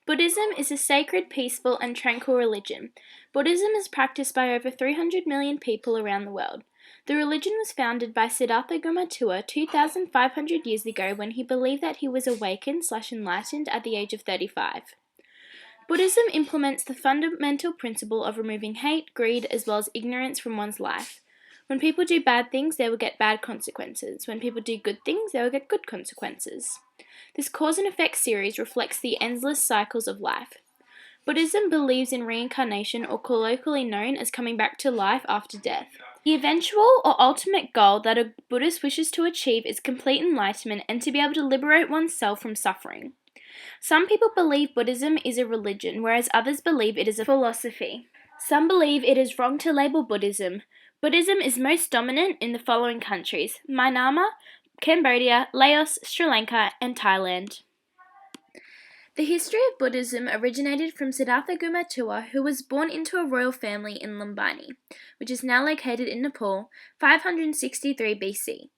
Buddhism is a sacred, peaceful, and tranquil religion. Buddhism is practiced by over 300 million people around the world. The religion was founded by Siddhartha Gautama 2,500 years ago when he believed that he was awakened/enlightened at the age of 35. Buddhism implements the fundamental principle of removing hate, greed, as well as ignorance from one's life. When people do bad things, they will get bad consequences. When people do good things, they will get good consequences. This cause and effect series reflects the endless cycles of life. Buddhism believes in reincarnation, or colloquially known as coming back to life after death. The eventual or ultimate goal that a Buddhist wishes to achieve is complete enlightenment and to be able to liberate oneself from suffering. Some people believe Buddhism is a religion, whereas others believe it is a philosophy. Some believe it is wrong to label Buddhism. Buddhism is most dominant in the following countries: Myanmar, Cambodia, Laos, Sri Lanka, and Thailand. The history of Buddhism originated from Siddhartha Gautama, who was born into a royal family in Lumbini, which is now located in Nepal, 563 BC.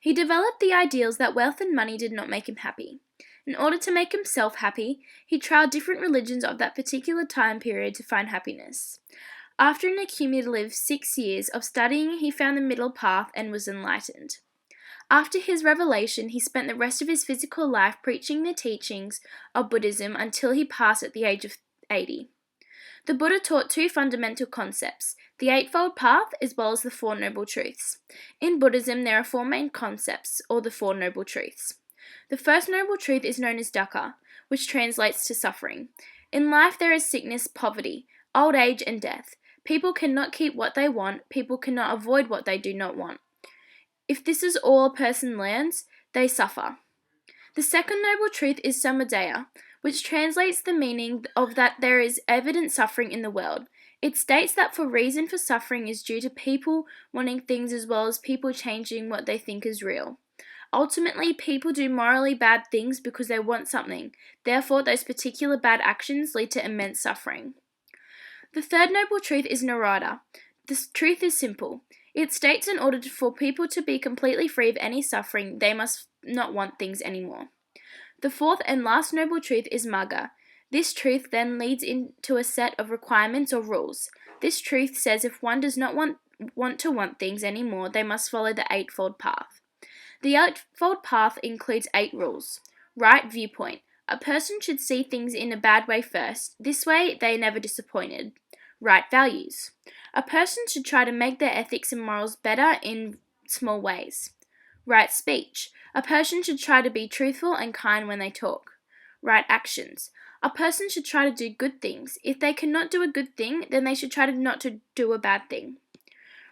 He developed the ideals that wealth and money did not make him happy. In order to make himself happy, he tried different religions of that particular time period to find happiness. After an accumulative 6 years of studying, he found the middle path and was enlightened. After his revelation, he spent the rest of his physical life preaching the teachings of Buddhism until he passed at the age of 80. The Buddha taught two fundamental concepts: the Eightfold Path as well as the Four Noble Truths. In Buddhism, there are four main concepts, or the Four Noble Truths. The first noble truth is known as dukkha, which translates to suffering. In life, there is sickness, poverty, old age, and death. People cannot keep what they want. People cannot avoid what they do not want. If this is all a person learns, they suffer. The second noble truth is samadaya, which translates the meaning of that there is evident suffering in the world. It states that the reason for suffering is due to people wanting things as well as people changing what they think is real. Ultimately, people do morally bad things because they want something. Therefore, those particular bad actions lead to immense suffering. The third noble truth is nirvana. This truth is simple. It states in order for people to be completely free of any suffering, they must not want things anymore. The fourth and last noble truth is magga. This truth then leads into a set of requirements or rules. This truth says if one does not want to want things anymore, they must follow the Eightfold Path. The Eightfold Path includes 8 rules. Right viewpoint. A person should see things in a bad way first. This way, they are never disappointed. Right values. A person should try to make their ethics and morals better in small ways. Right speech. A person should try to be truthful and kind when they talk. Right actions. A person should try to do good things. If they cannot do a good thing, then they should try to not to do a bad thing.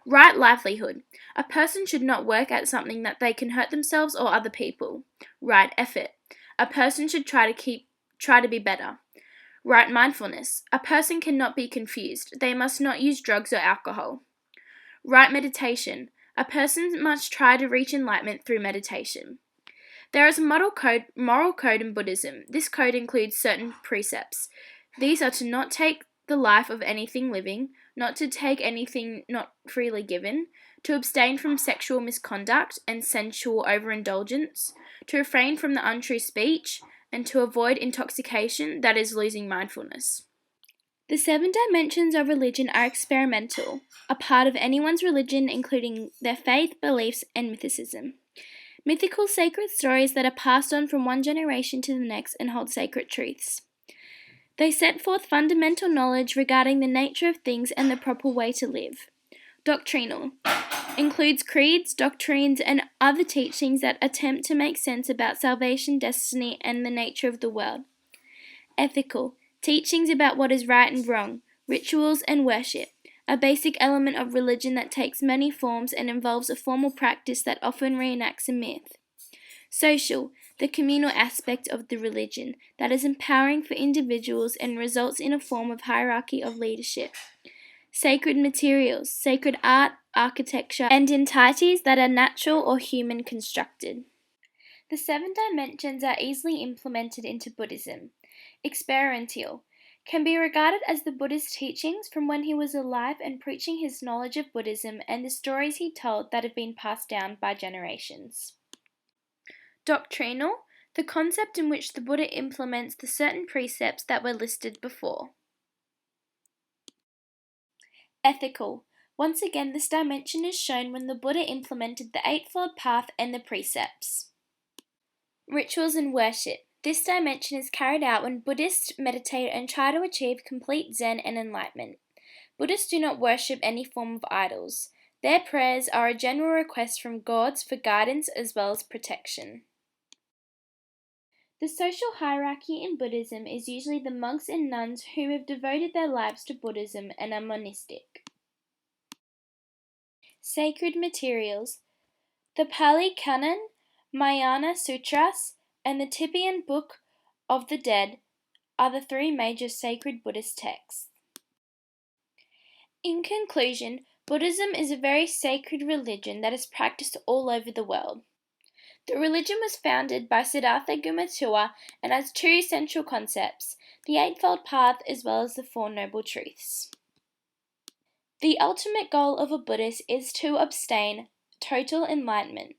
Right livelihood. A person should not work at something that they can hurt themselves or other people. Right effort. A person should try to be better. Right mindfulness. A person cannot be confused. They must not use drugs or alcohol. Right meditation. A person must try to reach enlightenment through meditation. There is a moral code in Buddhism. This code includes certain precepts. These are to not take the life of anything living, not to take anything not freely given, to abstain from sexual misconduct and sensual overindulgence, to refrain from the untrue speech, and to avoid intoxication, that is, losing mindfulness. The 7 dimensions of religion are experimental, a part of anyone's religion, including their faith, beliefs, and mythicism. Mythical sacred stories that are passed on from one generation to the next and hold sacred truths. They set forth fundamental knowledge regarding the nature of things and the proper way to live. Doctrinal includes creeds, doctrines, and other teachings that attempt to make sense about salvation, destiny, and the nature of the world. Ethical teachings about what is right and wrong, rituals, and worship, a basic element of religion that takes many forms and involves a formal practice that often reenacts a myth. Social, the communal aspect of the religion that is empowering for individuals and results in a form of hierarchy of leadership. Sacred materials, sacred art, architecture, and entities that are natural or human constructed. The 7 dimensions are easily implemented into Buddhism. Experiential can be regarded as the Buddha's teachings from when he was alive and preaching his knowledge of Buddhism and the stories he told that have been passed down by generations. Doctrinal, The concept in which the Buddha implements the certain precepts that were listed before. Ethical. Once again, this dimension is shown when the Buddha implemented the Eightfold Path and the precepts. Rituals and worship. This dimension is carried out when Buddhists meditate and try to achieve complete Zen and enlightenment. Buddhists do not worship any form of idols. Their prayers are a general request from gods for guidance as well as protection. The social hierarchy in Buddhism is usually the monks and nuns who have devoted their lives to Buddhism and are monistic. Sacred materials. The Pali Canon, Mahayana Sutras, and the Tibetan Book of the Dead are the three major sacred Buddhist texts. In conclusion, Buddhism is a very sacred religion that is practiced all over the world. The religion was founded by Siddhartha Gautama and has two central concepts, the Eightfold Path as well as the Four Noble Truths. The ultimate goal of a Buddhist is to obtain total enlightenment.